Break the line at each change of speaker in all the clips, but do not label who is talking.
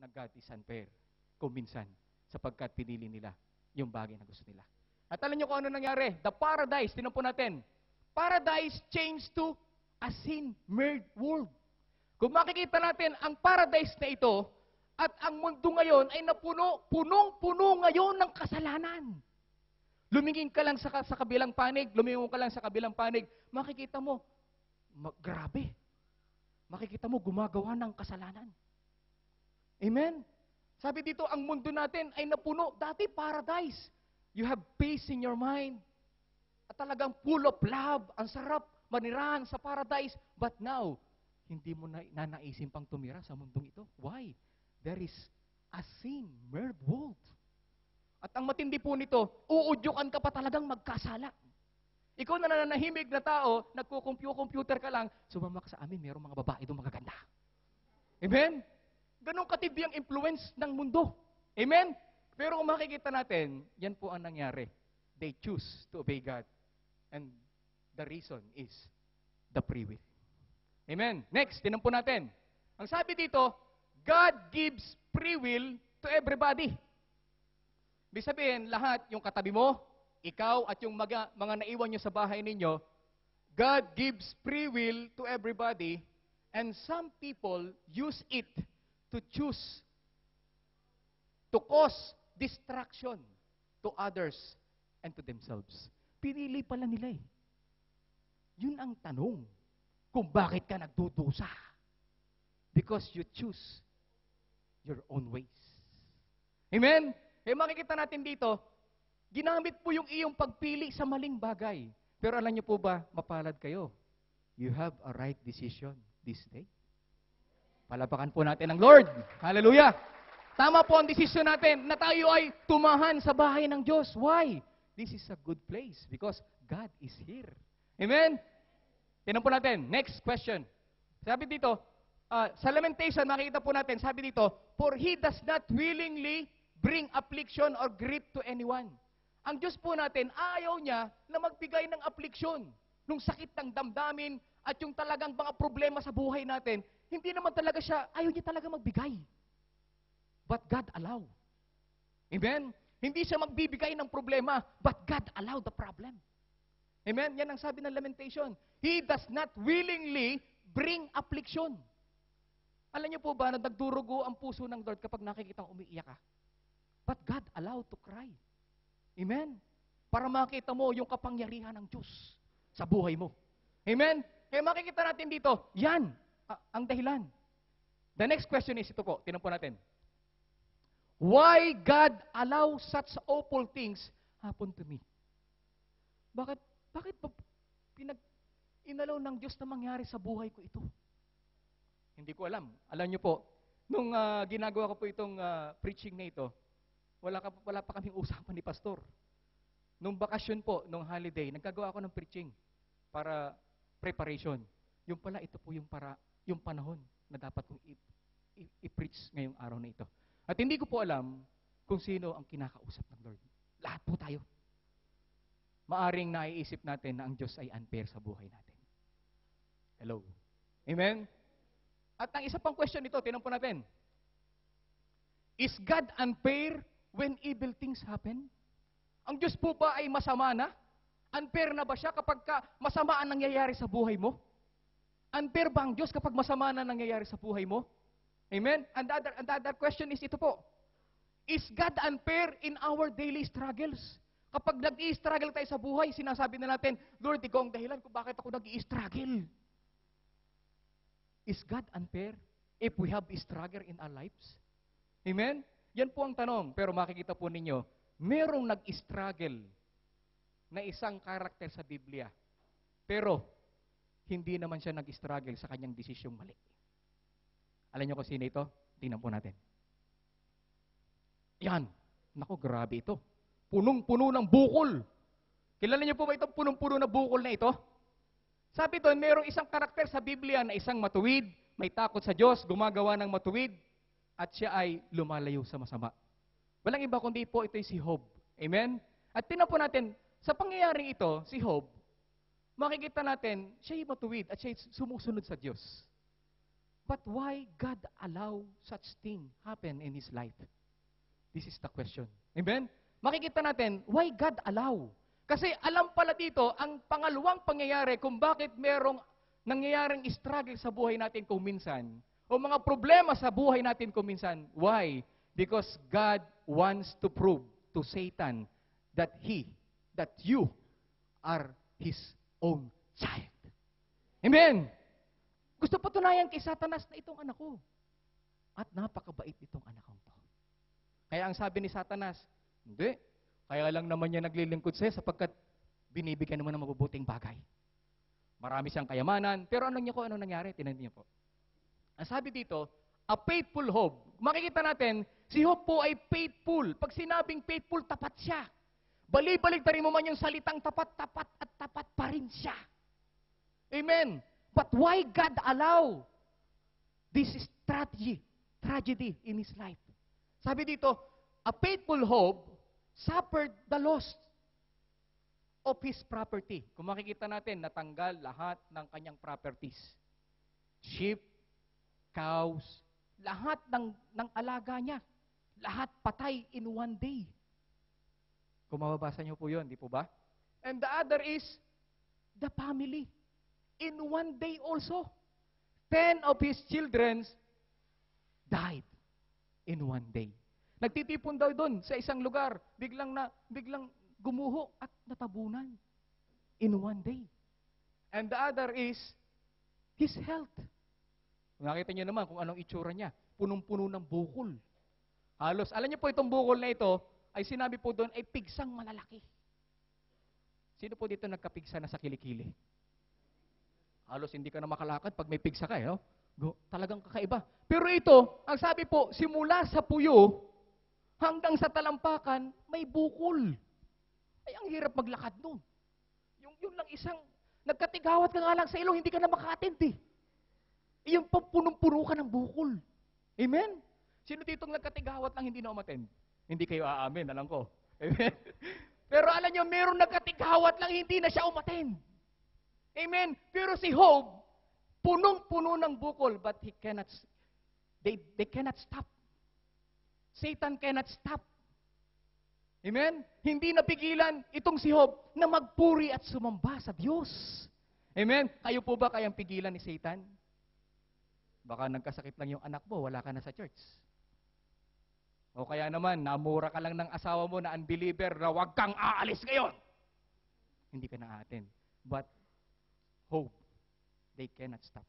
na God is unfair. Kung minsan, sapagkat pinili nila yung bagay na gusto nila. At alam niyo kung ano nangyari? The paradise, tinan po natin. Paradise changed to a sin-marred world. Kung makikita natin, ang paradise na ito at ang mundo ngayon ay punong-puno ngayon ng kasalanan. Lumingin ka lang sa kabilang panig, lumingon ka lang sa kabilang panig, makikita mo, grabe. Makikita mo, gumagawa ng kasalanan. Amen? Sabi dito, ang mundo natin ay napuno. Dati, paradise. You have peace in your mind. At talagang full of love. Ang sarap manirahan sa paradise. But now, hindi mo na nanaisin pang tumira sa mundong ito. Why? There is a sin-marred world. At ang matindi po nito, uudyukan ka pa talagang magkasala. Ikaw na nananahimik na tao, nagko-computer ka lang, sumama ka sa amin, mayroong mga babae doon magaganda. Amen? Ganong katindi ang influence ng mundo. Amen? Pero kung makikita natin, yan po ang nangyari. They choose to obey God. And the reason is the free will. Amen? Next, tinan po natin. Ang sabi dito, God gives free will to everybody. Ibig sabihin, lahat, yung katabi mo, ikaw at yung mga naiwan nyo sa bahay ninyo, God gives free will to everybody, and some people use it to choose, to cause distraction to others and to themselves. Pinili pala nila eh. Yun ang tanong, kung bakit ka nagdudusa. Because you choose your own ways. Amen? Eh makikita natin dito, ginamit po yung iyong pagpili sa maling bagay. Pero alam niyo po ba, mapalad kayo. You have a right decision this day. Palapakan po natin ang Lord. Hallelujah! Tama po ang desisyon natin na tayo ay tumahan sa bahay ng Diyos. Why? This is a good place because God is here. Amen? Tingnan po natin. Next question. Sabi dito, sa Lamentation, makikita po natin, sabi dito, for He does not willingly bring affliction or grief to anyone. Ang Diyos po natin, ayaw niya na magbigay ng affliction, nung sakit ng damdamin, at yung talagang mga problema sa buhay natin. Hindi naman talaga siya, ayaw niya talaga magbigay. But God allow. Amen? Hindi siya magbibigay ng problema, but God allow the problem. Amen? Yan ang sabi ng Lamentation. He does not willingly bring affliction. Alam niyo po ba na nagdurugo ang puso ng Lord kapag nakikitang umiiyak ka? But God allowed to cry. Amen? Para makita mo yung kapangyarihan ng Diyos sa buhay mo. Amen? Kaya makikita natin dito, yan, ang dahilan. The next question is ito po, tinan po natin. Why God allow such awful things happen to me? Bakit ba inalaw ng Diyos na mangyari sa buhay ko ito? Hindi ko alam. Alam niyo po, nung ginagawa ko po itong preaching na ito, wala pa kaming usapan ni pastor. Nung bakasyon po, nung holiday, nagkagawa ako ng preaching para preparation. Yung pala, ito po yung panahon na dapat kong i-preach ngayong araw na ito. At hindi ko po alam kung sino ang kinakausap ng Lord. Lahat po tayo. Maaring naiisip natin na ang Diyos ay unfair sa buhay natin. Hello? Amen? At ang isa pang question nito, tinan po natin. Is God unfair when evil things happen? Ang Diyos po ba ay masama na? Unfair na ba siya kapag masama ang nangyayari sa buhay mo? Unfair ba ang Diyos kapag masama na nangyayari sa buhay mo? Amen? And the other question is ito po. Is God unfair in our daily struggles? Kapag nag-i-struggle tayo sa buhay, sinasabi na natin, Lord, ikaw ang dahilan kung bakit ako nag-i-struggle. Is God unfair if we have a struggle in our lives? Amen? Yan po ang tanong. Pero makikita po ninyo, merong nag-struggle na isang karakter sa Biblia. Pero, hindi naman siya nag-struggle sa kanyang desisyong mali. Alam niyo kung sino ito? Tingnan po natin. Yan. Naku, grabe ito. Punong-puno ng bukol. Kilala niyo po ba itong punong-puno na bukol na ito? Sabi doon, merong isang karakter sa Biblia na isang matuwid, may takot sa Diyos, gumagawa ng matuwid, at siya ay lumalayo sa masama. Walang iba kundi po ito si Job. Amen? At tingnan po natin, sa pangyayaring ito, si Job, makikita natin, siya ay matuwid at siya ay sumusunod sa Diyos. But why God allow such thing happen in his life? This is the question. Amen? Makikita natin, why God allow? Kasi alam pala dito, ang pangalawang pangyayari kung bakit merong nangyayaring struggle sa buhay natin kung minsan, o mga problema sa buhay natin kung minsan. Why? Because God wants to prove to Satan that you are His own child. Amen? Gusto patunayan kay Satanas na itong anak ko. At napakabait itong anak ko to. Kaya ang sabi ni Satanas, hindi. Kaya lang naman niya naglilingkod sa'yo sapagkat binibigyan mo ng mabubuting bagay. Marami siyang kayamanan. Pero ano niyo ko, ano nangyari? Tinanong niyo po. Ang sabi dito, a faithful Job. Makikita natin, si Job po ay faithful. Pag sinabing faithful, tapat siya. Bali-baligtarin mo man yung salitang tapat, tapat at tapat pa rin siya. Amen. But why God allow this tragedy in his life? Sabi dito, a faithful Job suffered the loss of his property. Kung makikita natin, natanggal lahat ng kanyang properties. Sheep, cows, lahat ng alaga niya. Lahat patay in one day. Kung mababasa niyo po yun, di po ba? And the other is the family. In one day also. 10 of his children died in one day. Nagtitipon daw doon sa isang lugar, biglang gumuho at natabunan in one day. And the other is his health. Nakita niyo naman kung anong itsura niya. Punong-puno ng bukol. Halos, alam niyo po itong bukol na ito, ay sinabi po doon, ay pigsang malalaki. Sino po dito nagkapigsa na sa kilikili? Halos hindi ka na makalakad pag may pigsa ka, no? Talagang kakaiba. Pero ito, ang sabi po, simula sa puyo, hanggang sa talampakan, may bukol. Ay, ang hirap maglakad nun. Yung lang isang, nagkatigawat ka nga lang sa ilong, hindi ka na maka-attend eh. Yung punong-puno ka ng bukol. Amen? Sino ditong nagkatigawat lang hindi na umattend? Hindi kayo aamin, alam ko. Amen? Pero alam nyo, meron nagkatigawat lang hindi na siya umattend. Amen? Pero si Job, punong-puno ng bukol, but they cannot stop. Satan cannot stop. Amen? Hindi napigilan itong si Job na magpuri at sumamba sa Diyos. Amen? Kayo po ba kayang pigilan ni Satan? Baka nagkasakit lang yung anak mo, wala ka na sa church. O kaya naman, namura ka lang ng asawa mo na unbeliever na huwag kang aalis ngayon. Hindi ka na aatin. But Job, they cannot stop.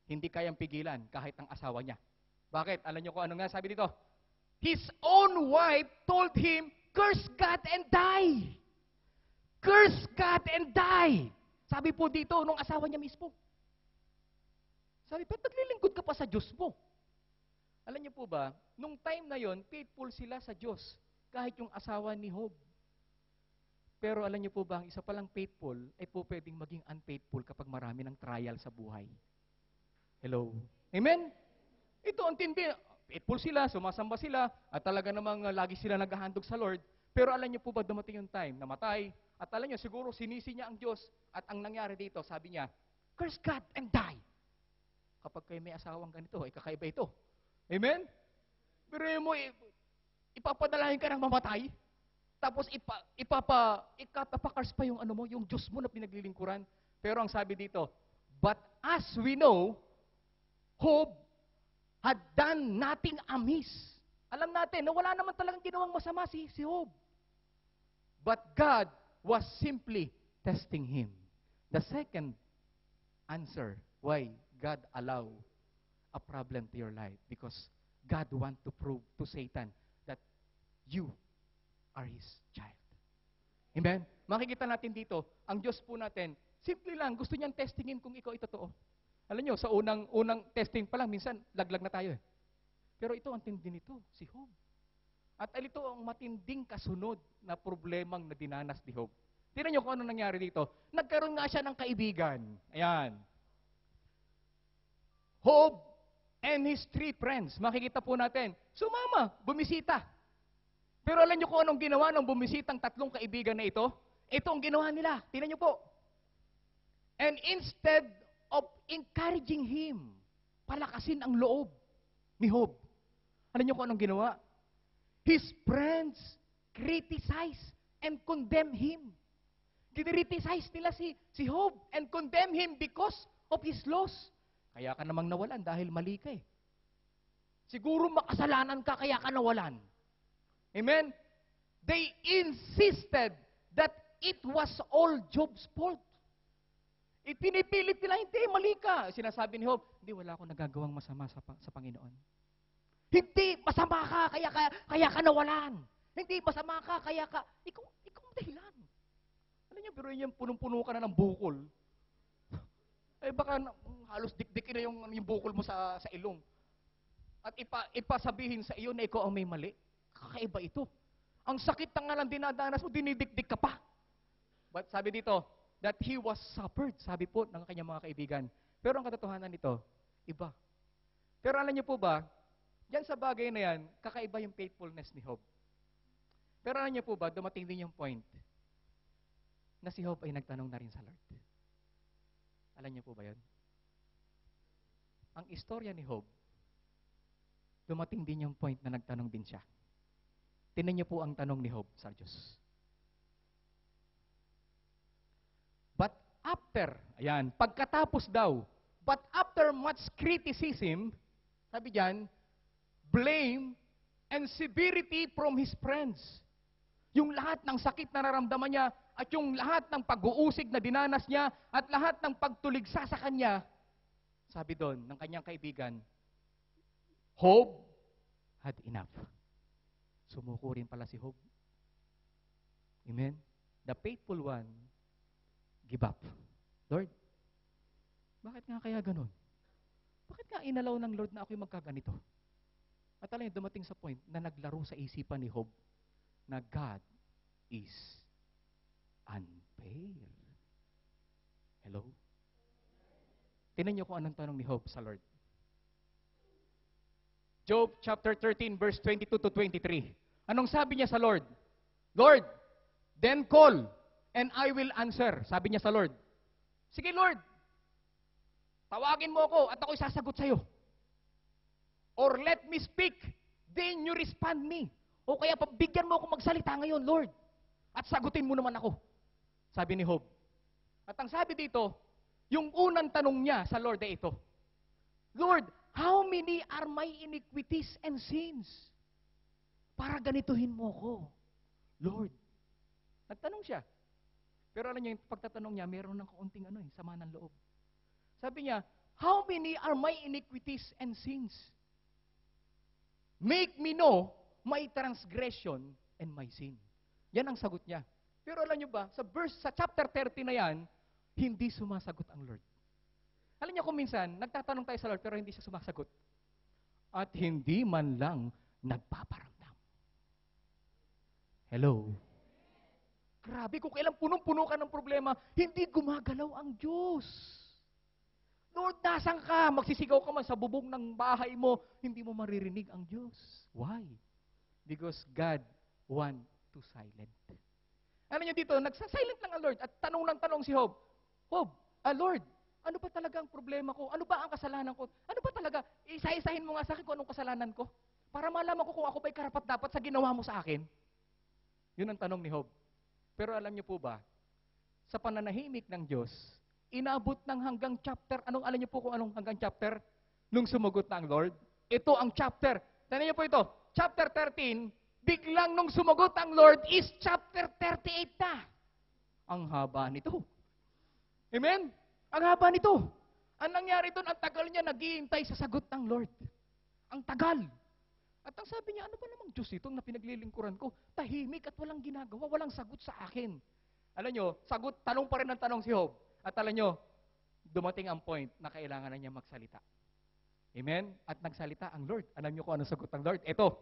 Hindi kayang pigilan kahit ang asawa niya. Bakit? Alam niyo kung ano nga sabi dito? His own wife told him, curse God and die. Curse God and die. Sabi po dito, nung asawa niya mismo. Sabi, ba't naglilingkod ka pa sa Diyos mo? Alam niyo po ba, nung time na yon, faithful sila sa Diyos, kahit yung asawa ni Job. Pero alam niyo po ba, ang isa palang faithful ay po pwedeng maging unfaithful kapag marami ng trial sa buhay. Hello? Amen? Ito ang tindi. Faithful sila, sumasamba sila, at talaga namang lagi sila naghahandog sa Lord. Pero alam niyo po ba, dumating yung time, namatay, at alam niyo, siguro sinisi niya ang Diyos, at ang nangyari dito, sabi niya, curse God and die. Kapag kayo may asawang ganito, ay kakaiba ito. Amen? Pero mo, ipapadalahin ka ng mamatay, tapos ipapakars pa yung ano mo, yung Diyos mo na pinaglilingkuran. Pero ang sabi dito, but as we know, Job had done nothing amiss. Alam natin na wala naman talagang ginawang masama si Job. But God was simply testing him. The second answer why God allow a problem to your life, because God want to prove to Satan that you are His child. Amen? Makikita natin dito, ang Diyos po natin, simple lang, gusto niyang testingin kung ikaw ay totoo. Alam niyo, sa unang testing pa lang, minsan laglag na tayo eh. Pero ito, ang tindi nito, si Job. At ito ang matinding kasunod na problemang na dinanas ni Job. Tingnan niyo kung ano nangyari dito. Nagkaroon nga siya ng kaibigan. Ayan. Job and his 3 friends. Makikita po natin, sumama, bumisita. Pero alam niyo kung anong ginawa ng bumisitang 3 kaibigan na ito? Ito ang ginawa nila. Tingnan niyo po. And instead of encouraging him, palakasin ang loob ni Job. Alam niyo kung anong ginawa? His friends criticize and condemn him. Kinriticize nila si Job and condemn him because of his loss. Kaya ka namang nawalan dahil mali ka eh. Siguro makasalanan ka kaya ka nawalan. Amen? They insisted that it was all Job's fault. Ipinipilit nila, hindi, mali ka. Sinasabi ni Job, hindi, wala akong nagagawang masama sa Panginoon. Hindi, masama ka, kaya ka nawalan. Hindi, masama ka, ikaw ang dahilan. Alam niyo, pero yung punong-puno ka na ng bukol. Eh baka halos dikdikin na yung bukol mo sa ilong. At ipasabihin sa iyo na ikaw ang may mali. Kakaiba ito. Ang sakit na nga lang dinadanas mo, dinidikdik ka pa. But sabi dito, that he was suffered, sabi po ng kanyang mga kaibigan. Pero ang katotohanan nito, iba. Pero alam niyo po ba, diyan sa bagay na yan, kakaiba yung faithfulness ni Job. Pero alam niyo po ba, dumating din yung point na si Job ay nagtanong na rin sa Lord. Alam niyo po ba yun? Ang istorya ni Job, dumating din yung point na nagtanong din siya. Tingnan niyo po ang tanong ni Job sa Diyos. But after, ayan, pagkatapos daw, but after much criticism, sabi diyan, blame and severity from his friends. Yung lahat ng sakit na nararamdaman niya at yung lahat ng pag-uusig na dinanas niya at lahat ng pagtuligsa sa kanya, sabi doon ng kanyang kaibigan, Job had enough. Sumuko rin pala si Job. Amen? The faithful one give up. Lord, bakit nga kaya ganun? Bakit nga inalaw ng Lord na ako'y magkaganito? At alam niyo, dumating sa point na naglaro sa isipan ni Job na God is unfair. Hello? Tingnan niyo kung anong tanong ni Job sa Lord. Job chapter 13 verse 22 to 23. Anong sabi niya sa Lord? Lord, then call and I will answer. Sabi niya sa Lord. Sige Lord, tawagin mo ako at ako'y sasagot sa iyo. Or let me speak, then you respond me. O kaya pabigyan mo ako magsalita ngayon, Lord. At sagutin mo naman ako. Sabi ni Job. At ang sabi dito, yung unang tanong niya sa Lord ay ito. Lord, how many are my iniquities and sins? Para ganituhin mo ko. Lord. Nagtanong siya. Pero alam niyo, yung pagtatanong niya, meron ng kaunting sama ng loob. Sabi niya, how many are my iniquities and sins? Make me know my transgression and my sin. Yan ang sagot niya. Pero alam niyo ba, sa chapter 30 na yan, hindi sumasagot ang Lord. Alam niyo kung minsan, nagtatanong tayo sa Lord pero hindi siya sumasagot. At hindi man lang nagpaparamdam. Hello? Grabe, kung kailan punong-puno ka ng problema, hindi gumagalaw ang Diyos. Lord, nasan ka? Magsisigaw ka man sa bubong ng bahay mo, hindi mo maririnig ang Diyos. Why? Because God want to silent. Ano niyo dito? Nagsasilent lang ang Lord at tanong ng tanong si Job. Job, Lord, ano ba talaga ang problema ko? Ano ba ang kasalanan ko? Ano ba talaga? Isa-isahin mo nga sa akin kung anong kasalanan ko. Para malaman ko kung ako ba'y karapat-dapat sa ginawa mo sa akin. Yun ang tanong ni Job. Pero alam niyo po ba, sa pananahimik ng Diyos, inabot ng hanggang chapter, alam niyo po kung anong hanggang chapter? Nung sumugot na ang Lord. Ito ang chapter. Tignan niyo po ito. Chapter 13, biglang nung sumagot ang Lord is chapter 38 na. Ang haba nito. Amen? Ang haba nito. Ang nangyari doon, ang tagal niya naghihintay sa sagot ng Lord. Ang tagal. At ang sabi niya, ano ba namang Diyos itong na pinaglilingkuran ko? Tahimik at walang ginagawa, walang sagot sa akin. Alam niyo, tanong pa rin ang tanong si Job. At alam niyo, dumating ang point na kailangan na niya magsalita. Amen? At nagsalita ang Lord. Alam niyo kung ano sagot ng Lord? Ito.